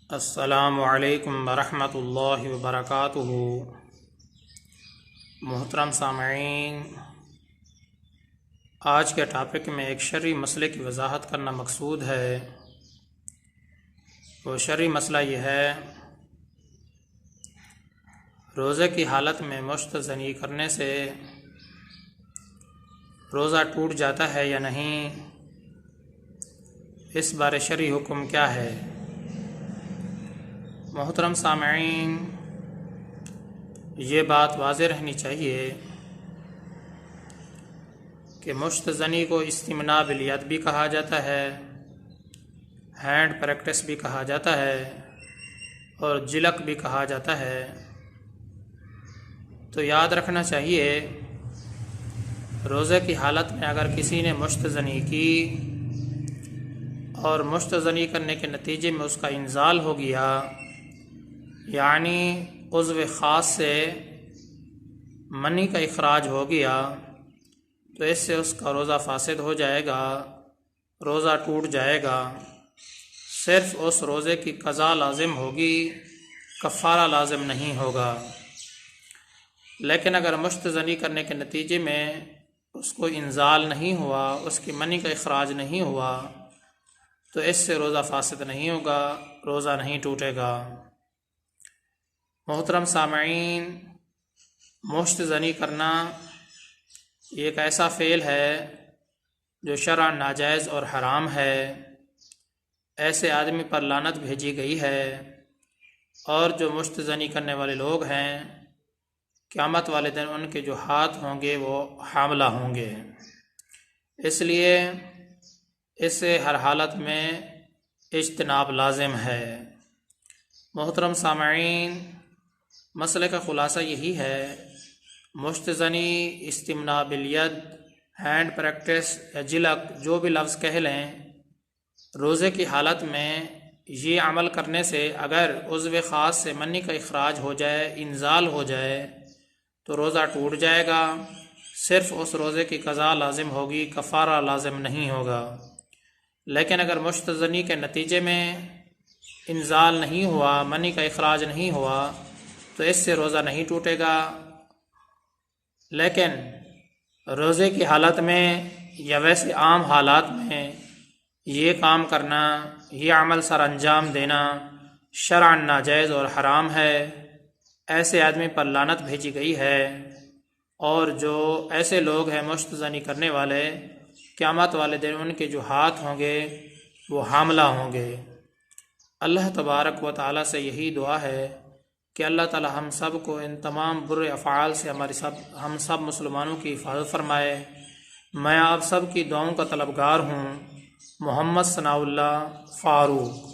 السلام علیکم ورحمۃ اللہ وبرکاتہ۔ محترم سامعین، آج کے ٹاپک میں ایک شرعی مسئلے کی وضاحت کرنا مقصود ہے۔ وہ شرعی مسئلہ یہ ہے، روزے کی حالت میں مشت زنی کرنے سے روزہ ٹوٹ جاتا ہے یا نہیں، اس بارے شرعی حکم کیا ہے؟ محترم سامعین، یہ بات واضح رہنی چاہیے کہ مشت زنی کو استمناء بالید بھی کہا جاتا ہے، ہینڈ پریکٹس بھی کہا جاتا ہے اور جلک بھی کہا جاتا ہے۔ تو یاد رکھنا چاہیے، روزے کی حالت میں اگر کسی نے مشت زنی کی اور مشت زنی کرنے کے نتیجے میں اس کا انزال ہو گیا، یعنی عضو خاص سے منی کا اخراج ہو گیا، تو اس سے اس کا روزہ فاسد ہو جائے گا، روزہ ٹوٹ جائے گا۔ صرف اس روزے کی قضا لازم ہوگی، کفارہ لازم نہیں ہوگا۔ لیکن اگر مشت زنی کرنے کے نتیجے میں اس کو انزال نہیں ہوا، اس کی منی کا اخراج نہیں ہوا، تو اس سے روزہ فاسد نہیں ہوگا، روزہ نہیں ٹوٹے گا۔ محترم سامعین، مشت زنی کرنا یہ ایک ایسا فعل ہے جو شرعاً ناجائز اور حرام ہے۔ ایسے آدمی پر لعنت بھیجی گئی ہے، اور جو مشت زنی کرنے والے لوگ ہیں، قیامت والے دن ان کے جو ہاتھ ہوں گے وہ حاملہ ہوں گے۔ اس لیے اس سے ہر حالت میں اجتناب لازم ہے۔ محترم سامعین، مسئلے کا خلاصہ یہی ہے، مشت زنی، استمناء بالید، ہینڈ پریکٹس یا جلک، جو بھی لفظ کہہ لیں، روزے کی حالت میں یہ عمل کرنے سے اگر عضو خاص سے منی کا اخراج ہو جائے، انزال ہو جائے، تو روزہ ٹوٹ جائے گا۔ صرف اس روزے کی قضا لازم ہوگی، کفارہ لازم نہیں ہوگا۔ لیکن اگر مشت زنی کے نتیجے میں انزال نہیں ہوا، منی کا اخراج نہیں ہوا، تو اس سے روزہ نہیں ٹوٹے گا۔ لیکن روزے کی حالت میں یا ویسے عام حالات میں یہ کام کرنا، یہ عمل سر انجام دینا شرعاً ناجائز اور حرام ہے۔ ایسے آدمی پر لعنت بھیجی گئی ہے، اور جو ایسے لوگ ہیں مشت زنی کرنے والے، قیامت والے دن ان کے جو ہاتھ ہوں گے وہ حاملہ ہوں گے۔ اللہ تبارک و تعالیٰ سے یہی دعا ہے کہ اللہ تعالیٰ ہم سب کو ان تمام برے افعال سے ہم سب مسلمانوں کی حفاظت فرمائے۔ میں آپ سب کی دعاؤں کا طلبگار ہوں۔ محمد ثناء اللہ فاروق۔